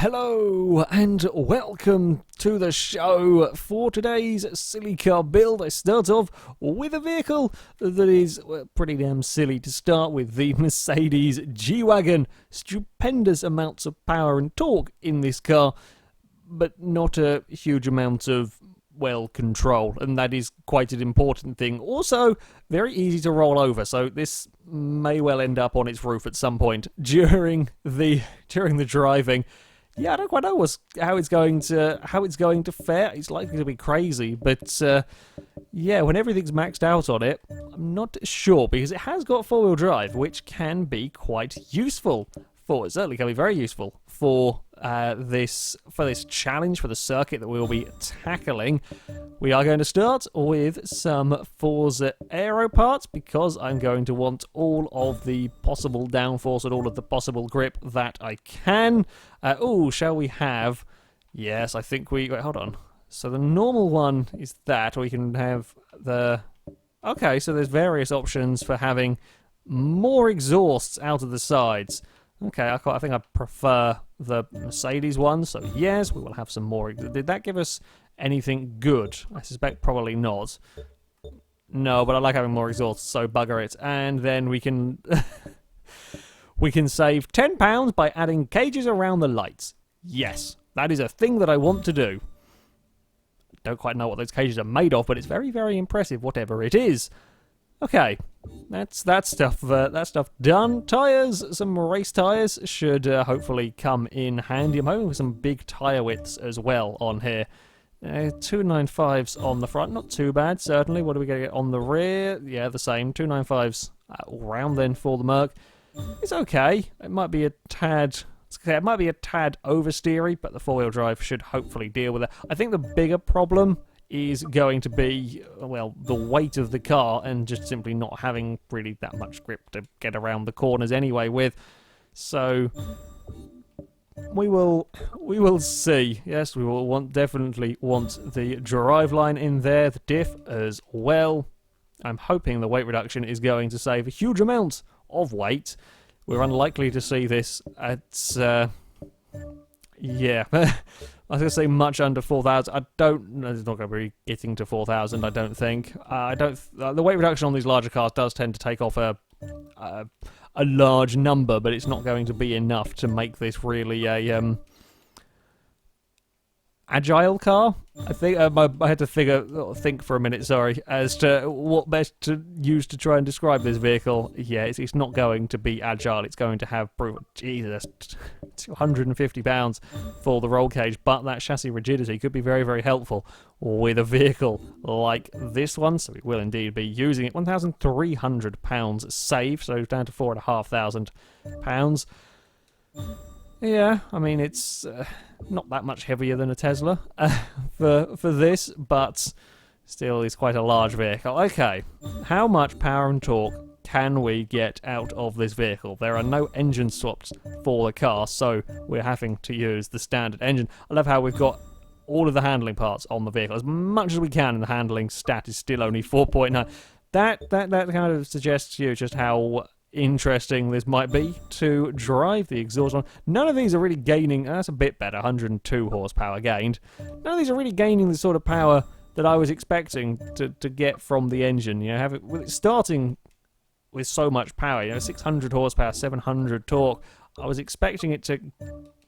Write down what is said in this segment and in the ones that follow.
Hello and welcome to the show. For today's silly car build, I start off with a vehicle that is pretty damn silly to start with, the Mercedes G-Wagen. Stupendous amounts of power and torque in this car, but not a huge amount of, well, control, and that is quite an important thing. Also, very easy to roll over, so this may well end up on its roof at some point during the driving. Yeah, I don't quite know how it's going to fare. It's likely to be crazy, but yeah, when everything's maxed out on it, I'm not sure, because it has got four-wheel drive, which can be quite useful. It certainly can be very useful for this challenge, for the circuit that we will be tackling. We are going to start with some Forza Aero parts, because I'm going to want all of the possible downforce and all of the possible grip that I can. Shall we have... Yes, I think we... Wait, hold on. So the normal one is that, or we can have the... Okay, so there's various options for having more exhausts out of the sides. Okay, I think I prefer the Mercedes one, so yes, we will have some more. Did that give us anything good? I suspect probably not. No, but I like having more exhausts, so bugger it. And then we can we can save £10 by adding cages around the lights. Yes, that is a thing that I want to do. Don't quite know what those cages are made of, but it's very, very impressive, whatever it is. Okay, that's that stuff done. Tyres, some race tyres should hopefully come in handy. I'm hoping for some big tyre widths as well on here. 295s on the front, not too bad, certainly. What are we going to get on the rear? Yeah, the same. 295s all round then for the Merc. It's okay. It might be a tad oversteery, but the four-wheel drive should hopefully deal with it. I think the bigger problem is going to be, well, the weight of the car and just simply not having really that much grip to get around the corners anyway with. So we will see. Yes, we will definitely want the driveline in there, the diff as well. I'm hoping the weight reduction is going to save a huge amount of weight. We're unlikely to see this at yeah. I was going to say much under 4,000. It's not going to be getting to 4,000, I don't think. The weight reduction on these larger cars does tend to take off a large number, but it's not going to be enough to make this really a agile car. I think I had to think for a minute, sorry, as to what best to use to try and describe this vehicle. Yeah, it's not going to be agile. It's going to have, Jesus, 250 pounds for the roll cage, but that chassis rigidity could be very, very helpful with a vehicle like this one. So we will indeed be using it. £1,300 save, so down to £4,500. Yeah, I mean, it's not that much heavier than a Tesla for this, but still is quite a large vehicle. Okay, how much power and torque can we get out of this vehicle? There are no engine swaps for the car, so we're having to use the standard engine. I love how we've got all of the handling parts on the vehicle. As much as we can, and the handling stat is still only 4.9. That kind of suggests to you just how interesting this might be to drive the exhaust on. None of these are really gaining, that's a bit better, 102 horsepower gained. None of these are really gaining the sort of power that I was expecting to get from the engine. You know, with it starting with so much power, 600 horsepower, 700 torque. I was expecting it to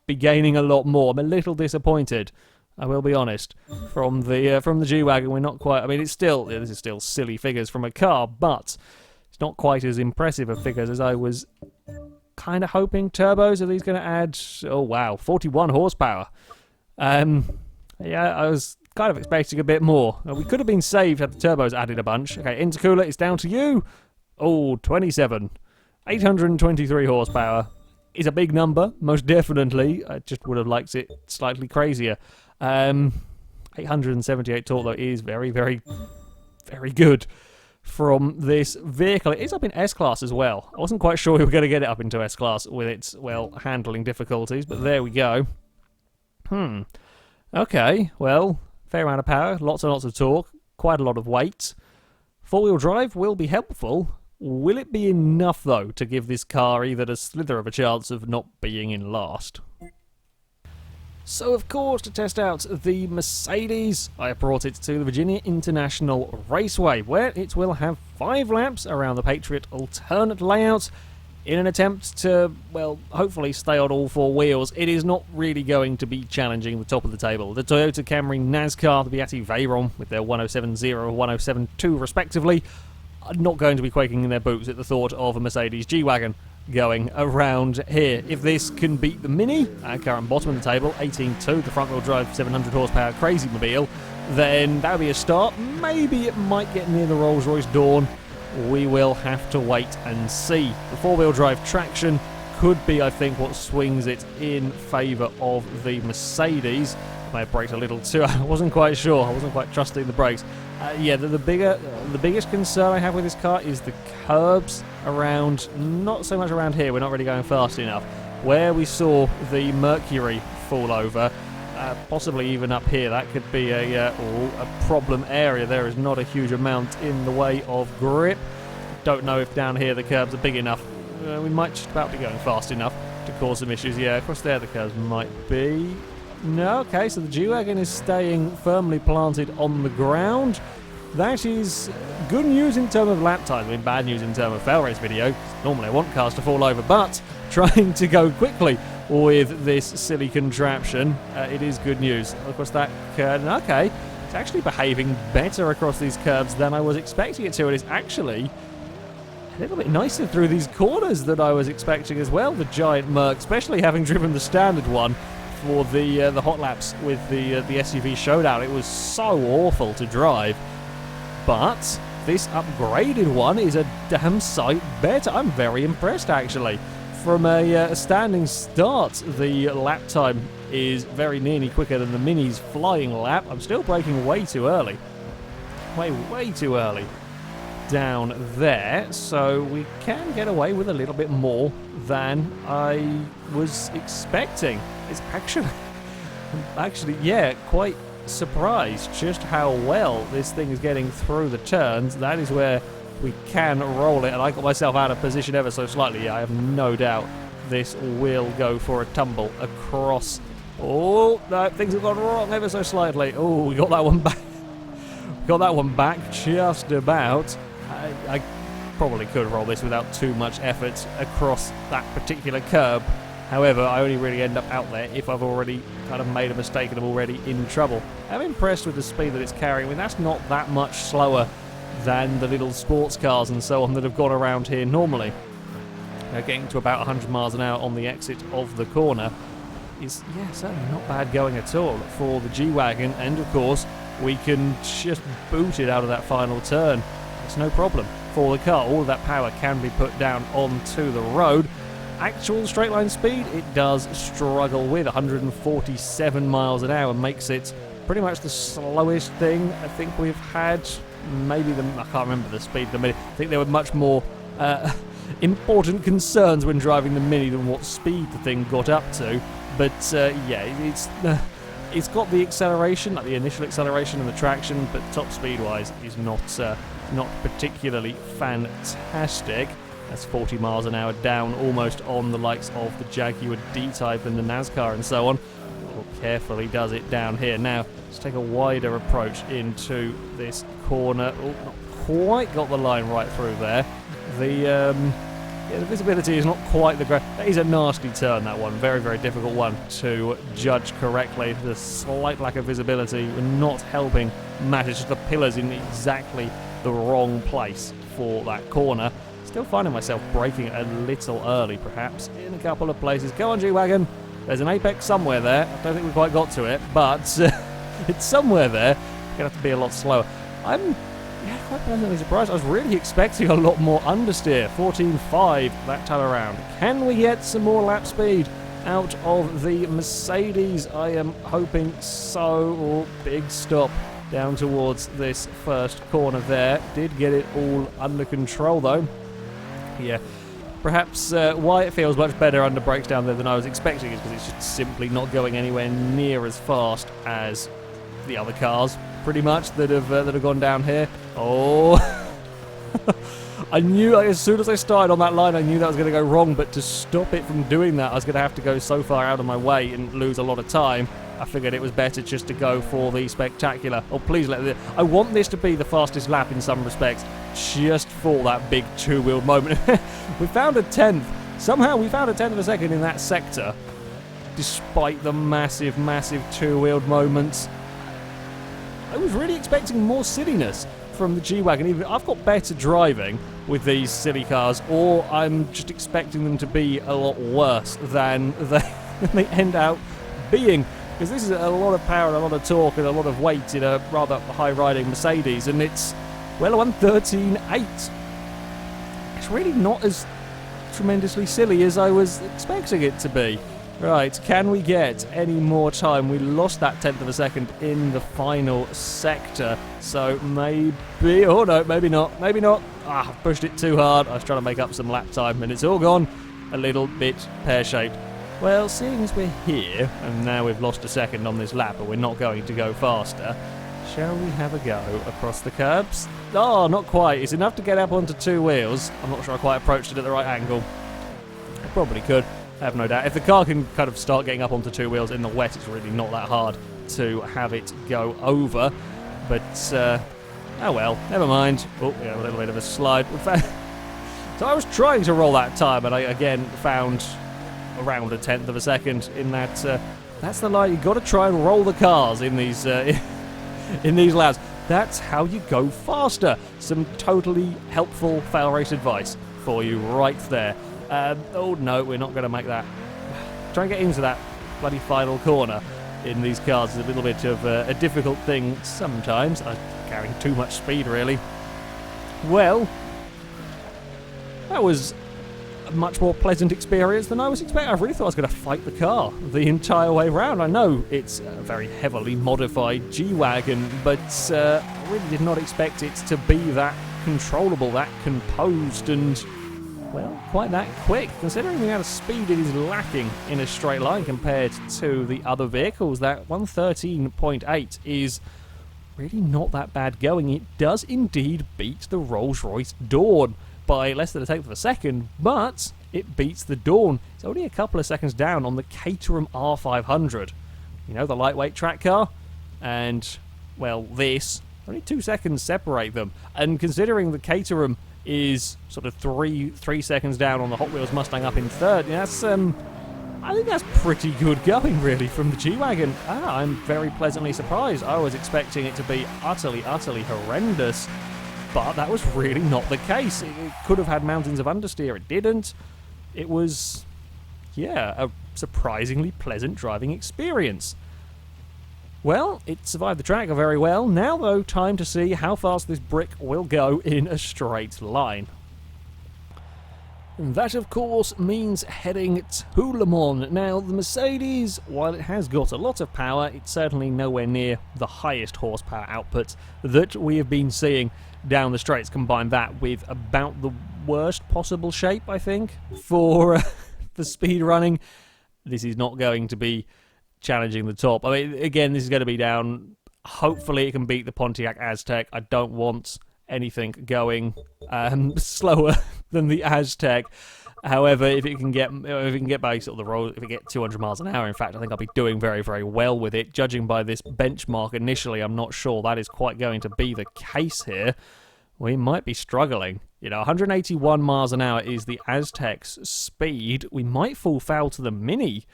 be gaining a lot more. I'm a little disappointed, I will be honest. From the G-Wagen, we're not quite. I mean, this is still silly figures from a car, but it's not quite as impressive of figures as I was kind of hoping. Turbos, are these going to add? Oh wow, 41 horsepower. Yeah, I was kind of expecting a bit more. We could have been saved had the turbos added a bunch. Okay, intercooler, it's down to you. Oh, 27. 823 horsepower is a big number, most definitely. I just would have liked it slightly crazier. 878 torque, though, is very, very, very good from this vehicle. It is up in S-Class as well. I wasn't quite sure we were going to get it up into S-Class with its, well, handling difficulties, but there we go. Okay, well, fair amount of power, lots and lots of torque, quite a lot of weight. Four-wheel drive will be helpful. Will it be enough, though, to give this car even a slither of a chance of not being in last? So of course, to test out the Mercedes, I have brought it to the Virginia International Raceway, where it will have 5 laps around the Patriot alternate layout in an attempt to, well, hopefully stay on all 4 wheels. It is not really going to be challenging the top of the table. The Toyota Camry NASCAR, the Beati Veyron with their 1070 and 1072 respectively, are not going to be quaking in their boots at the thought of a Mercedes G-Wagen going around here. If this can beat the Mini, our current bottom of the table, 18.2, the front-wheel drive 700 horsepower Crazy Mobile, then that would be a start. Maybe it might get near the Rolls-Royce Dawn. We will have to wait and see. The 4-wheel drive traction could be, I think, what swings it in favour of the Mercedes. May have braked a little too. I wasn't quite sure. I wasn't quite trusting the brakes. Yeah, the biggest concern I have with this car is the curbs around, not so much around here, we're not really going fast enough. Where we saw the Mercury fall over, possibly even up here, that could be a problem area. There is not a huge amount in the way of grip. Don't know if down here the curbs are big enough. We might just about be going fast enough to cause some issues. Yeah, across there the curbs might be. No, okay, so the G-Wagen is staying firmly planted on the ground. That is good news in terms of lap time. I mean, bad news in terms of FailRace video. Normally I want cars to fall over, but trying to go quickly with this silly contraption, it is good news. Of course, that curve, okay, it's actually behaving better across these curves than I was expecting it to. It is actually a little bit nicer through these corners than I was expecting as well. The giant Merc, especially having driven the standard one for the hot laps with the SUV Showdown. It was so awful to drive, but this upgraded one is a damn sight better. I'm very impressed, actually. From a standing start, the lap time is very nearly quicker than the Mini's flying lap. I'm still braking way too early. Way too early down there, so we can get away with a little bit more than I was expecting. It's actually, yeah, quite surprised just how well this thing is getting through the turns. That is where we can roll it, and I got myself out of position ever so slightly. I have no doubt this will go for a tumble across. Oh, no, things have gone wrong ever so slightly. Oh, we got that one back. Got that one back just about. I probably could roll this without too much effort across that particular curb. However, I only really end up out there if I've already kind of made a mistake and I'm already in trouble. I'm impressed with the speed that it's carrying. I mean, that's not that much slower than the little sports cars and so on that have gone around here normally. Getting to about 100 miles an hour on the exit of the corner is, yeah, certainly not bad going at all for the G-Wagen, and of course we can just boot it out of that final turn. It's no problem for the car. All of that power can be put down onto the road. Actual straight line speed, it does struggle with. 147 miles an hour makes it pretty much the slowest thing I think we've had. Maybe I can't remember the speed of the Mini. I think there were much more important concerns when driving the Mini than what speed the thing got up to. But yeah, it's got the acceleration, like the initial acceleration and the traction, but top speed-wise is not particularly fantastic. That's 40 miles an hour down, almost on the likes of the Jaguar D-Type and the NASCAR and so on. Carefully does it down here. Now, let's take a wider approach into this corner. Oh, not quite got the line right through there. The visibility is not quite the great. That is a nasty turn, that one. Very, very difficult one to judge correctly. The slight lack of visibility not helping matters. Just the pillars in exactly the wrong place for that corner. Still finding myself braking a little early, perhaps, in a couple of places. Go on, G-Wagen. There's an apex somewhere there. I don't think we quite got to it, but it's somewhere there. It's going to have to be a lot slower. I'm quite pleasantly surprised. I was really expecting a lot more understeer. 14.5 that time around. Can we get some more lap speed out of the Mercedes? I am hoping so. Oh, big stop down towards this first corner there. Did get it all under control, though. Yeah. Perhaps why it feels much better under brakes down there than I was expecting is because it's just simply not going anywhere near as fast as the other cars, pretty much, that have gone down here. Oh, I knew, as soon as I started on that line, I knew that was going to go wrong, but to stop it from doing that, I was going to have to go so far out of my way and lose a lot of time. I figured it was better just to go for the spectacular. Oh, please I want this to be the fastest lap in some respects, just for that big two-wheeled moment. We found a 10th. Somehow we found a 10th of a second in that sector, despite the massive, massive two-wheeled moments. I was really expecting more silliness from the G-Wagen. Even I've got better driving with these silly cars, or I'm just expecting them to be a lot worse than they end out being. Because this is a lot of power and a lot of torque and a lot of weight in a rather high-riding Mercedes, and it's, well, a 113.8. It's really not as tremendously silly as I was expecting it to be. Right, can we get any more time? We lost that 10th of a second in the final sector, so maybe... Oh no, maybe not, maybe not. Ah, I pushed it too hard. I was trying to make up some lap time, and it's all gone a little bit pear-shaped. Well, seeing as we're here, and now we've lost a second on this lap, but we're not going to go faster, shall we have a go across the curbs? Oh, not quite. It's enough to get up onto two wheels. I'm not sure I quite approached it at the right angle. I probably could, I have no doubt. If the car can kind of start getting up onto two wheels in the wet, it's really not that hard to have it go over. But, oh well, never mind. Oh, yeah, a little bit of a slide. So I was trying to roll that time, and I again found around a 10th of a second in that. That's the line. You've got to try and roll the cars in these in these laps. That's how you go faster. Some totally helpful FailRace advice for you right there. Oh no, we're not going to make that. Try and get into that bloody final corner in these cars is a little bit of a difficult thing sometimes. I'm carrying too much speed, really. Well, that was a much more pleasant experience than I was expecting. I really thought I was going to fight the car the entire way around. I know it's a very heavily modified G-Wagen, but I really did not expect it to be that controllable, that composed, and, well, quite that quick. Considering the amount of speed it is lacking in a straight line compared to the other vehicles, that 113.8 is really not that bad going. It does indeed beat the Rolls-Royce Dawn by less than a tenth of a second, but it beats the Dawn. It's only a couple of seconds down on the Caterham R500. You know, the lightweight track car? And, well, this. Only 2 seconds separate them. And considering the Caterham is sort of three seconds down on the Hot Wheels Mustang up in third, that's, I think that's pretty good going, really, from the G-Wagen. I'm very pleasantly surprised. I was expecting it to be utterly, utterly horrendous. But that was really not the case. It could have had mountains of understeer. It didn't. It was, yeah, a surprisingly pleasant driving experience. Well, it survived the track very well. Now, though, time to see how fast this brick will go in a straight line. And that, of course, means heading to Le Mans. Now, the Mercedes, while it has got a lot of power, it's certainly nowhere near the highest horsepower output that we have been seeing down the straights. Combine that with about the worst possible shape, I think, for speed running. This is not going to be challenging the top. I mean, again, this is going to be down. Hopefully, it can beat the Pontiac Aztec. I don't want anything going slower than the Aztec. However, if it can get by sort of the road, if it gets 200 miles an hour, in fact, I think I'll be doing very, very well with it. Judging by this benchmark initially, I'm not sure that is quite going to be the case here. We might be struggling. You know, 181 miles an hour is the Aztec's speed. We might fall foul to the Mini,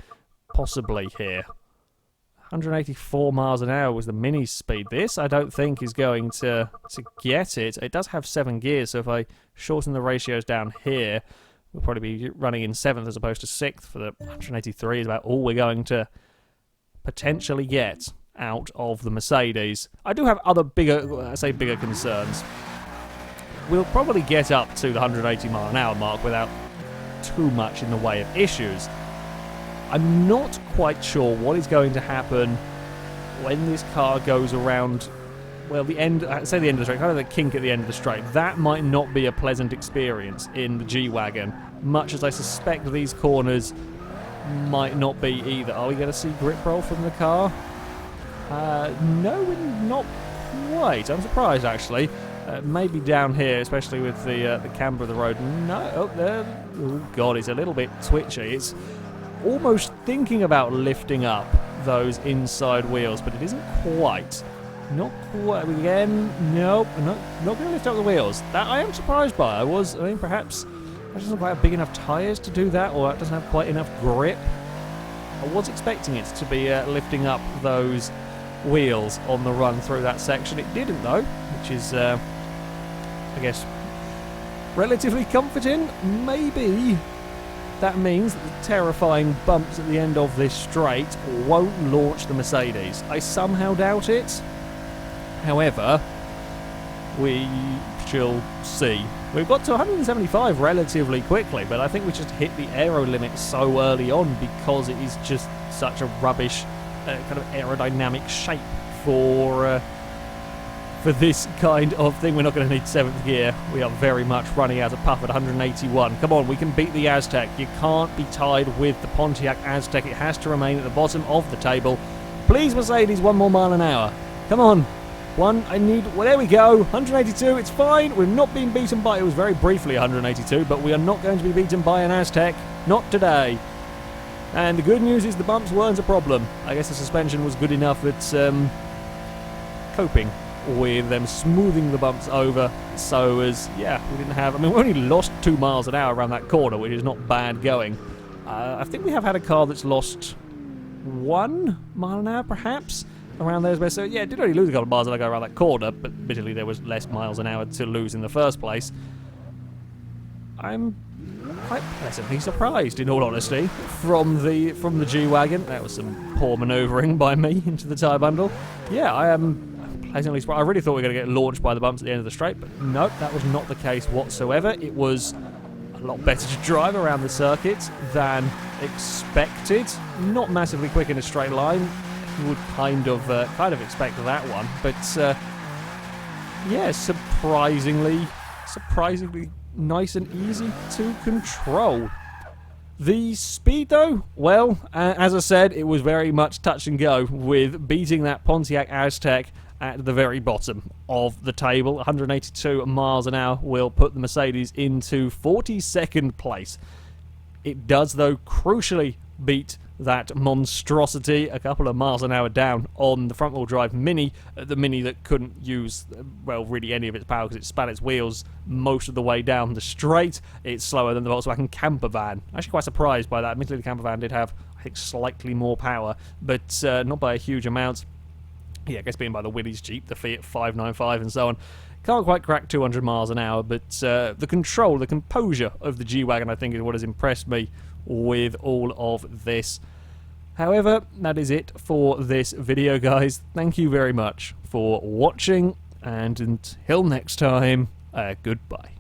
possibly here. 184 miles an hour was the Mini's speed. This, I don't think, is going to get it. It does have 7 gears, so if I shorten the ratios down here, we'll probably be running in 7th as opposed to 6th for the 183 is about all we're going to potentially get out of the Mercedes. I do have other bigger concerns. We'll probably get up to the 180 mile an hour mark without too much in the way of issues. I'm not quite sure what is going to happen when this car goes around, well, the end, say the end of the straight, kind of the kink at the end of the straight. That might not be a pleasant experience in the G-Wagen, much as I suspect these corners might not be either. Are we going to see grip roll from the car? No, we're not quite. I'm surprised, actually. Maybe down here, especially with the camber of the road. No, oh, there. Oh, God, it's a little bit twitchy. It's almost thinking about lifting up those inside wheels, but it isn't quite. Not quite. Again, nope. Not going to lift up the wheels. That I am surprised by. I mean, perhaps it doesn't quite have big enough tyres to do that, or it doesn't have quite enough grip. I was expecting it to be lifting up those wheels on the run through that section. It didn't, though, which is, I guess, relatively comforting. Maybe that means that the terrifying bumps at the end of this straight won't launch the Mercedes. I somehow doubt it. However, we shall see. We've got to 175 relatively quickly, but I think we just hit the aero limit so early on because it is just such a rubbish kind of aerodynamic shape for this kind of thing. We're not going to need 7th gear. We are very much running out of puff at 181. Come on, we can beat the Aztec. You can't be tied with the Pontiac Aztec. It has to remain at the bottom of the table. Please, Mercedes, 1 more mile an hour. Come on. I need, well, there we go, 182, it's fine. We're not being beaten by, it was very briefly 182, but we are not going to be beaten by an Aztec. Not today. And the good news is the bumps weren't a problem. I guess the suspension was good enough at coping with them smoothing the bumps over so as, yeah, we didn't have, I mean, we only lost 2 miles an hour around that corner, which is not bad going. I think we have had a car that's lost 1 mile an hour, perhaps? Around there, so yeah, it did only lose a couple of miles an hour around that corner, but admittedly there was less miles an hour to lose in the first place. I'm quite pleasantly surprised, in all honesty, from the G-Wagen. That was some poor manoeuvring by me into the tyre bundle. Yeah, I am pleasantly surprised. I really thought we were going to get launched by the bumps at the end of the straight, but nope, that was not the case whatsoever. It was a lot better to drive around the circuit than expected. Not massively quick in a straight line. Would kind of expect that one, but yeah, surprisingly nice and easy to control. The speed, though, well, as I said, it was very much touch and go with beating that Pontiac Aztec at the very bottom of the table. 182 miles an hour will put the Mercedes into 42nd place. It does, though, crucially beat that monstrosity a couple of miles an hour down on the front-wheel drive Mini, the Mini that couldn't use, well, really any of its power because it span its wheels most of the way down the straight. It's slower than the Volkswagen camper van. Actually quite surprised by that. Admittedly, the camper van did have, I think, slightly more power, but not by a huge amount. Yeah, I guess being by the Willys Jeep, the Fiat 595 and so on. Can't quite crack 200 miles an hour, but the control, the composure of the G-Wagen, I think, is what has impressed me with all of this. However, that is it for this video, guys. Thank you very much for watching, and until next time, goodbye.